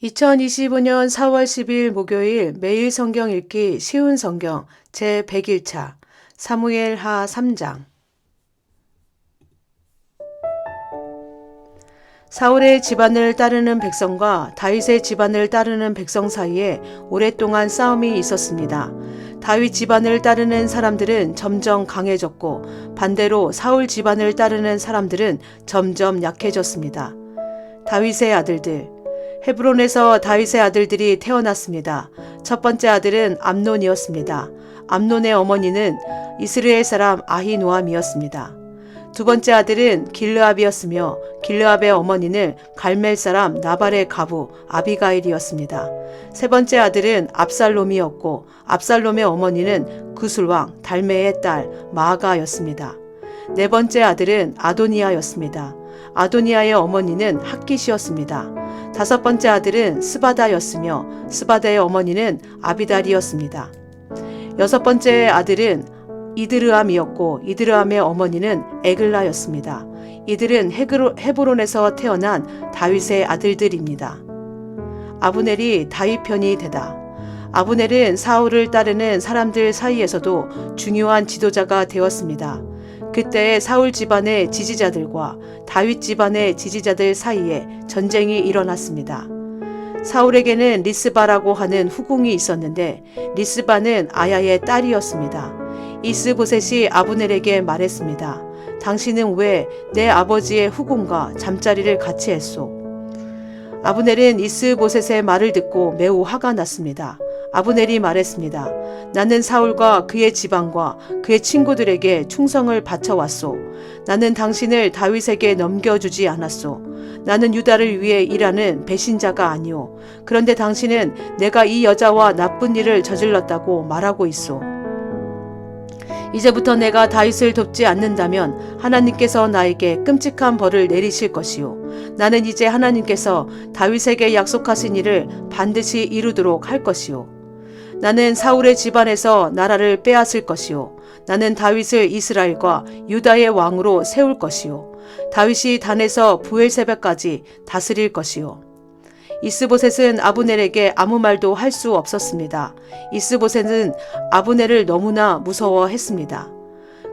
2025년 4월 10일 목요일 매일 성경 읽기 쉬운 성경 제101차 사무엘 하 3장. 사울의 집안을 따르는 백성과 다윗의 집안을 따르는 백성 사이에 오랫동안 싸움이 있었습니다. 다윗 집안을 따르는 사람들은 점점 강해졌고 반대로 사울 집안을 따르는 사람들은 점점 약해졌습니다. 다윗의 아들들. 헤브론에서 다윗의 아들들이 태어났습니다. 첫 번째 아들은 암논이었습니다. 암논의 어머니는 이스라엘 사람 아히노암이었습니다. 두 번째 아들은 길르압이었으며 길르압의 어머니는 갈멜 사람 나발의 가부 아비가일이었습니다. 세 번째 아들은 압살롬이었고 압살롬의 어머니는 구술왕 달메의 딸 마아가였습니다. 네 번째 아들은 아도니아였습니다. 아도니아의 어머니는 핫깃이었습니다. 다섯 번째 아들은 스바다였으며 스바다의 어머니는 아비달이었습니다. 여섯 번째 아들은 이드르암이었고 이드르암의 어머니는 에글라였습니다. 이들은 헤브론에서 태어난 다윗의 아들들입니다. 아브넬이 다윗 편이 되다. 아브넬은 사울을 따르는 사람들 사이에서도 중요한 지도자가 되었습니다. 그때 사울 집안의 지지자들과 다윗 집안의 지지자들 사이에 전쟁이 일어났습니다. 사울에게는 리스바라고 하는 후궁이 있었는데 리스바는 아야의 딸이었습니다. 이스보셋이 아브넬에게 말했습니다. 당신은 왜 내 아버지의 후궁과 잠자리를 같이 했소? 아브넬은 이스보셋의 말을 듣고 매우 화가 났습니다. 아브넬이 말했습니다. 나는 사울과 그의 집안과 그의 친구들에게 충성을 바쳐왔소. 나는 당신을 다윗에게 넘겨주지 않았소. 나는 유다를 위해 일하는 배신자가 아니오. 그런데 당신은 내가 이 여자와 나쁜 일을 저질렀다고 말하고 있소. 이제부터 내가 다윗을 돕지 않는다면 하나님께서 나에게 끔찍한 벌을 내리실 것이요. 나는 이제 하나님께서 다윗에게 약속하신 일을 반드시 이루도록 할 것이요. 나는 사울의 집안에서 나라를 빼앗을 것이요. 나는 다윗을 이스라엘과 유다의 왕으로 세울 것이요. 다윗이 단에서 부엘세바까지 다스릴 것이요. 이스보셋은 아브넬에게 아무 말도 할 수 없었습니다. 이스보셋은 아브넬을 너무나 무서워했습니다.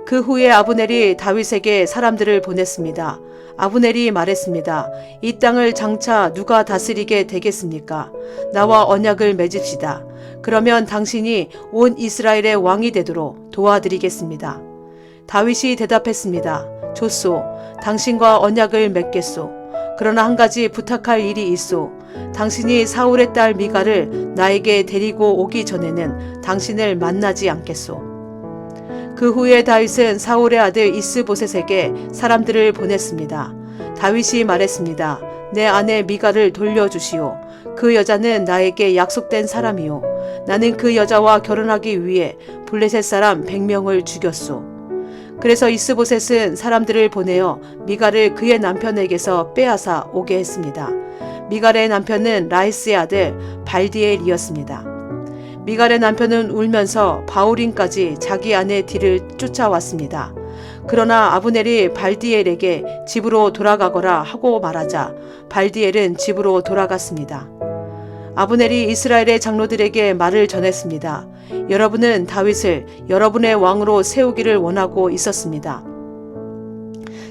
그 후에 아브넬이 다윗에게 사람들을 보냈습니다. 아브넬이 말했습니다. 이 땅을 장차 누가 다스리게 되겠습니까? 나와 언약을 맺읍시다. 그러면 당신이 온 이스라엘의 왕이 되도록 도와드리겠습니다. 다윗이 대답했습니다. 좋소. 당신과 언약을 맺겠소. 그러나 한 가지 부탁할 일이 있소. 당신이 사울의 딸 미갈을 나에게 데리고 오기 전에는 당신을 만나지 않겠소. 그 후에 다윗은 사울의 아들 이스보셋에게 사람들을 보냈습니다. 다윗이 말했습니다. 내 아내 미갈을 돌려주시오. 그 여자는 나에게 약속된 사람이요. 나는 그 여자와 결혼하기 위해 블레셋 사람 100명을 죽였소. 그래서 이스보셋은 사람들을 보내어 미갈을 그의 남편에게서 빼앗아 오게 했습니다. 미갈의 남편은 라이스의 아들 발디엘이었습니다. 미갈의 남편은 울면서 바울임까지 자기 아내 딜을 쫓아왔습니다. 그러나 아브넬이 발디엘에게 집으로 돌아가거라 하고 말하자 발디엘은 집으로 돌아갔습니다. 아브넬이 이스라엘의 장로들에게 말을 전했습니다. 여러분은 다윗을 여러분의 왕으로 세우기를 원하고 있었습니다.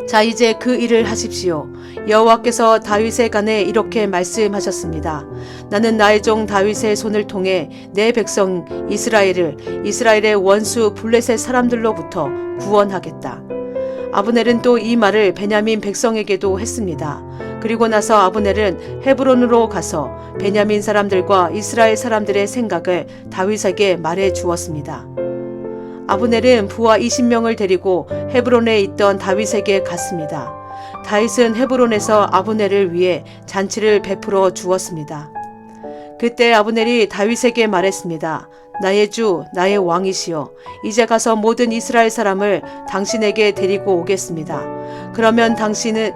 자, 이제 그 일을 하십시오. 여호와께서 다윗에 관해 이렇게 말씀하셨습니다. 나는 나의 종 다윗의 손을 통해 내 백성 이스라엘의 원수 블레셋 사람들로부터 구원하겠다. 아브넬은 또 이 말을 베냐민 백성에게도 했습니다. 그리고 나서 아브넬은 헤브론으로 가서 베냐민 사람들과 이스라엘 사람들의 생각을 다윗에게 말해 주었습니다. 아브넬은 부하 20명을 데리고 헤브론에 있던 다윗에게 갔습니다. 다윗은 헤브론에서 아브넬을 위해 잔치를 베풀어 주었습니다. 그때 아브넬이 다윗에게 말했습니다. 나의 주, 나의 왕이시여, 이제 가서 모든 이스라엘 사람을 당신에게 데리고 오겠습니다. 그러면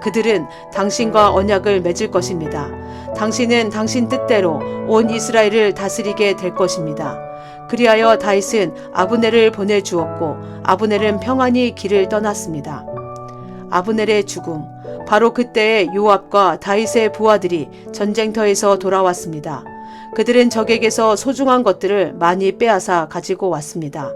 그들은 당신과 언약을 맺을 것입니다. 당신은 당신 뜻대로 온 이스라엘을 다스리게 될 것입니다. 그리하여 다윗은 아브넬을 보내주었고 아브넬은 평안히 길을 떠났습니다. 아브넬의 죽음. 바로 그때에 요압과 다윗의 부하들이 전쟁터에서 돌아왔습니다. 그들은 적에게서 소중한 것들을 많이 빼앗아 가지고 왔습니다.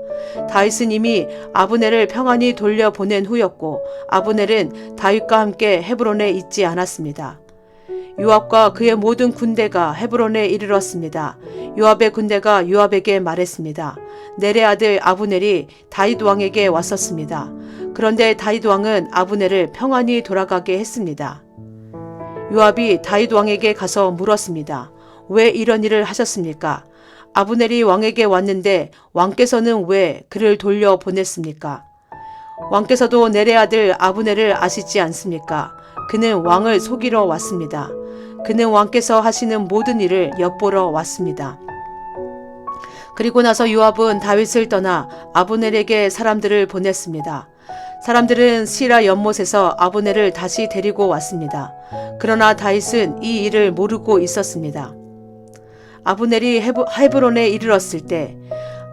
다윗은 이미 아브넬을 평안히 돌려보낸 후였고 아브넬은 다윗과 함께 헤브론에 있지 않았습니다. 요압과 그의 모든 군대가 헤브론에 이르렀습니다. 요압의 군대가 요압에게 말했습니다. 넬의 아들 아브넬이 다윗 왕에게 왔었습니다. 그런데 다윗 왕은 아브넬을 평안히 돌아가게 했습니다. 요압이 다윗 왕에게 가서 물었습니다. 왜 이런 일을 하셨습니까? 아브넬이 왕에게 왔는데 왕께서는 왜 그를 돌려보냈습니까? 왕께서도 넬의 아들 아브넬을 아시지 않습니까? 그는 왕을 속이러 왔습니다. 그는 왕께서 하시는 모든 일을 엿보러 왔습니다. 그리고 나서 요압은 다윗을 떠나 아브넬에게 사람들을 보냈습니다. 사람들은 시라 연못에서 아브넬을 다시 데리고 왔습니다. 그러나 다윗은 이 일을 모르고 있었습니다. 아브넬이 헤브론에 이르렀을 때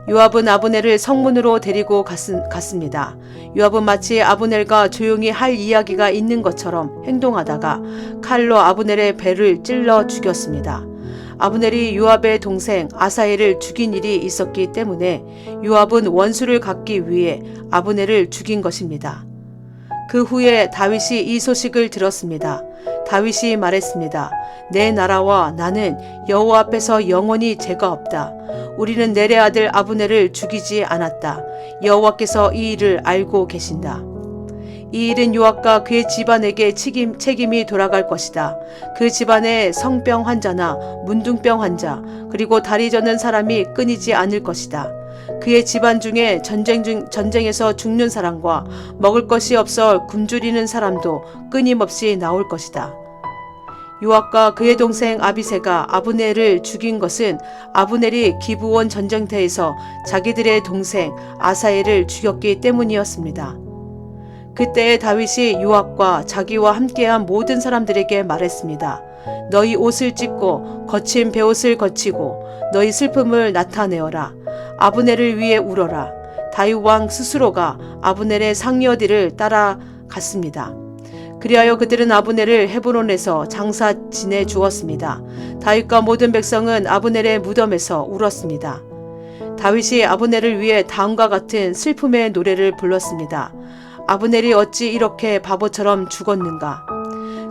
요압은 아브넬을 성문으로 데리고 갔습니다. 요압은 마치 아브넬과 조용히 할 이야기가 있는 것처럼 행동하다가 칼로 아브넬의 배를 찔러 죽였습니다. 아브넬이 요압의 동생 아사헬을 죽인 일이 있었기 때문에 요압은 원수를 갚기 위해 아브넬을 죽인 것입니다. 그 후에 다윗이 이 소식을 들었습니다. 다윗이 말했습니다. 내 나라와 나는 여호와 앞에서 영원히 죄가 없다. 우리는 넬의 아들 아브넬을 죽이지 않았다. 여호와께서 이 일을 알고 계신다. 이 일은 요압과 그의 집안에게 책임이 돌아갈 것이다. 그 집안에 성병 환자나 문둥병 환자 그리고 다리 저는 사람이 끊이지 않을 것이다. 그의 집안 중에 전쟁에서 죽는 사람과 먹을 것이 없어 굶주리는 사람도 끊임없이 나올 것이다. 요압과 그의 동생 아비새가 아브넬을 죽인 것은 아브넬이 기브온 전쟁터에서 자기들의 동생 아사헬을 죽였기 때문이었습니다. 그때에 다윗이 요압과 자기와 함께한 모든 사람들에게 말했습니다. 너희 옷을 찢고 거친 베옷을 거치고 너희 슬픔을 나타내어라. 아브넬을 위해 울어라. 다윗 왕 스스로가 아브넬의 상여디를 따라갔습니다. 그리하여 그들은 아브넬을 헤브론에서 장사 지내 주었습니다. 다윗과 모든 백성은 아브넬의 무덤에서 울었습니다. 다윗이 아브넬을 위해 다음과 같은 슬픔의 노래를 불렀습니다. 아브넬이 어찌 이렇게 바보처럼 죽었는가?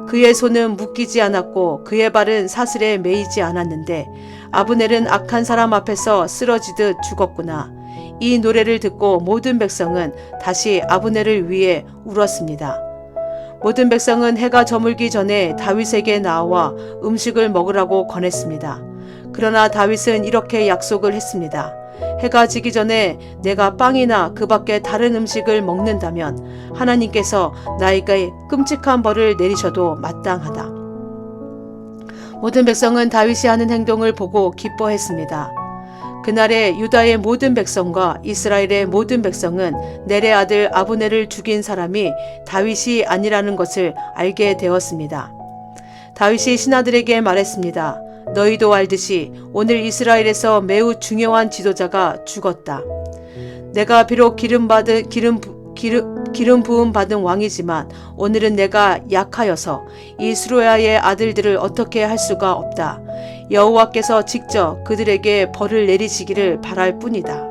그의 손은 묶이지 않았고 그의 발은 사슬에 매이지 않았는데 아브넬은 악한 사람 앞에서 쓰러지듯 죽었구나. 이 노래를 듣고 모든 백성은 다시 아브넬을 위해 울었습니다. 모든 백성은 해가 저물기 전에 다윗에게 나와 음식을 먹으라고 권했습니다. 그러나 다윗은 이렇게 약속을 했습니다. 해가 지기 전에 내가 빵이나 그 밖에 다른 음식을 먹는다면 하나님께서 나에게 끔찍한 벌을 내리셔도 마땅하다. 모든 백성은 다윗이 하는 행동을 보고 기뻐했습니다. 그날에 유다의 모든 백성과 이스라엘의 모든 백성은 넬의 아들 아브넬을 죽인 사람이 다윗이 아니라는 것을 알게 되었습니다. 다윗이 신하들에게 말했습니다. 너희도 알듯이 오늘 이스라엘에서 매우 중요한 지도자가 죽었다. 내가 비록 기름 부음 받은 왕이지만 오늘은 내가 약하여서 이 스루야의 아들들을 어떻게 할 수가 없다. 여호와께서 직접 그들에게 벌을 내리시기를 바랄 뿐이다.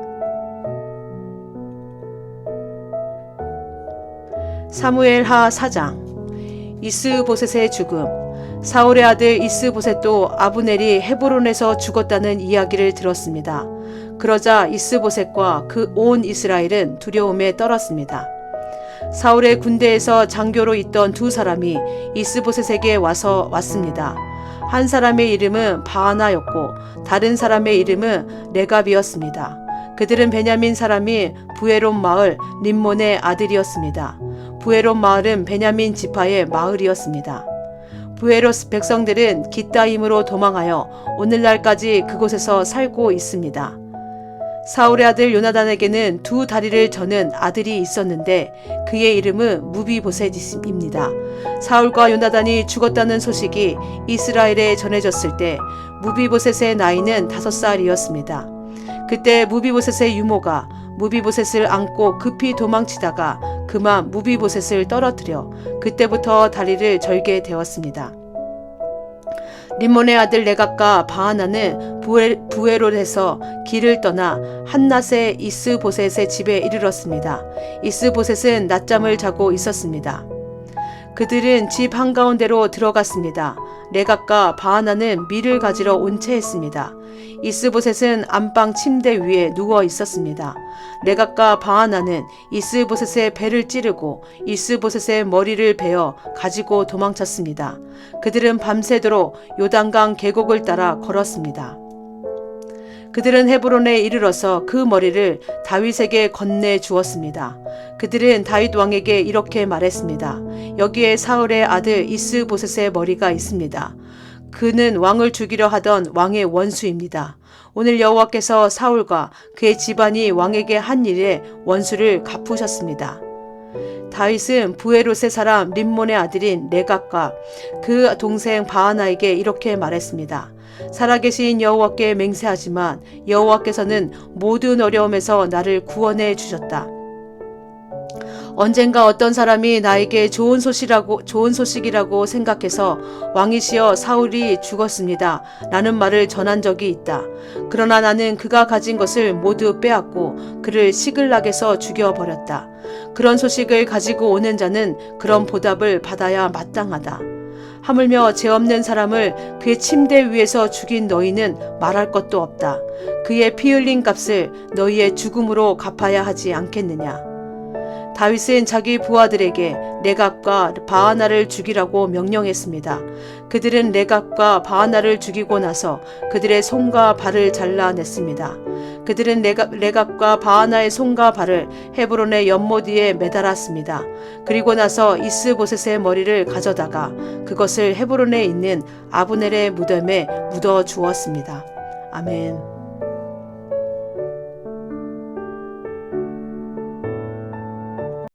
사무엘하 4장. 이스보셋의 죽음. 사울의 아들 이스보셋도 아브넬이 헤브론에서 죽었다는 이야기를 들었습니다. 그러자 이스보셋과 그 온 이스라엘은 두려움에 떨었습니다. 사울의 군대에서 장교로 있던 두 사람이 이스보셋에게 왔습니다. 한 사람의 이름은 바하나였고 다른 사람의 이름은 레갑이었습니다. 그들은 베냐민 사람이 부에론 마을 림몬의 아들이었습니다. 부에론 마을은 베냐민 지파의 마을이었습니다. 부에롯 백성들은 깃다임으로 도망하여 오늘날까지 그곳에서 살고 있습니다. 사울의 아들 요나단에게는 두 다리를 저는 아들이 있었는데 그의 이름은 무비보셋입니다. 사울과 요나단이 죽었다는 소식이 이스라엘에 전해졌을 때 무비보셋의 나이는 5살이었습니다. 그때 무비보셋의 유모가 무비보셋을 안고 급히 도망치다가 그만 무비보셋을 떨어뜨려 그때부터 다리를 절게 되었습니다. 림몬의 아들 레갑과 바하나는 부에롯에서 길을 떠나 한낫의 이스보셋의 집에 이르렀습니다. 이스보셋은 낮잠을 자고 있었습니다. 그들은 집 한가운데로 들어갔습니다. 레갑과 바하나는 밀을 가지러 온 채했습니다. 이스보셋은 안방 침대 위에 누워 있었습니다. 레갑과 바하나는 이스보셋의 배를 찌르고 이스보셋의 머리를 베어 가지고 도망쳤습니다. 그들은 밤새도록 요단강 계곡을 따라 걸었습니다. 그들은 헤브론에 이르러서 그 머리를 다윗에게 건네 주었습니다. 그들은 다윗 왕에게 이렇게 말했습니다. 여기에 사울의 아들 이스보셋의 머리가 있습니다. 그는 왕을 죽이려 하던 왕의 원수입니다. 오늘 여호와께서 사울과 그의 집안이 왕에게 한 일에 원수를 갚으셨습니다. 다윗은 부에롯의 사람 림몬의 아들인 레갑과 그 동생 바하나에게 이렇게 말했습니다. 살아계신 여호와께 맹세하지만 여호와께서는 모든 어려움에서 나를 구원해 주셨다. 언젠가 어떤 사람이 나에게 좋은 소식이라고 생각해서 왕이시여 사울이 죽었습니다 라는 말을 전한 적이 있다. 그러나 나는 그가 가진 것을 모두 빼앗고 그를 시글락에서 죽여버렸다. 그런 소식을 가지고 오는 자는 그런 보답을 받아야 마땅하다. 하물며 죄 없는 사람을 그의 침대 위에서 죽인 너희는 말할 것도 없다. 그의 피 흘린 값을 너희의 죽음으로 갚아야 하지 않겠느냐. 다윗은 자기 부하들에게 레갑과 바하나를 죽이라고 명령했습니다. 그들은 레갑과 바하나를 죽이고 나서 그들의 손과 발을 잘라냈습니다. 그들은 레갑과 바하나의 손과 발을 헤브론의 연못 위에 매달았습니다. 그리고 나서 이스보셋의 머리를 가져다가 그것을 헤브론에 있는 아브넬의 무덤에 묻어 주었습니다. 아멘.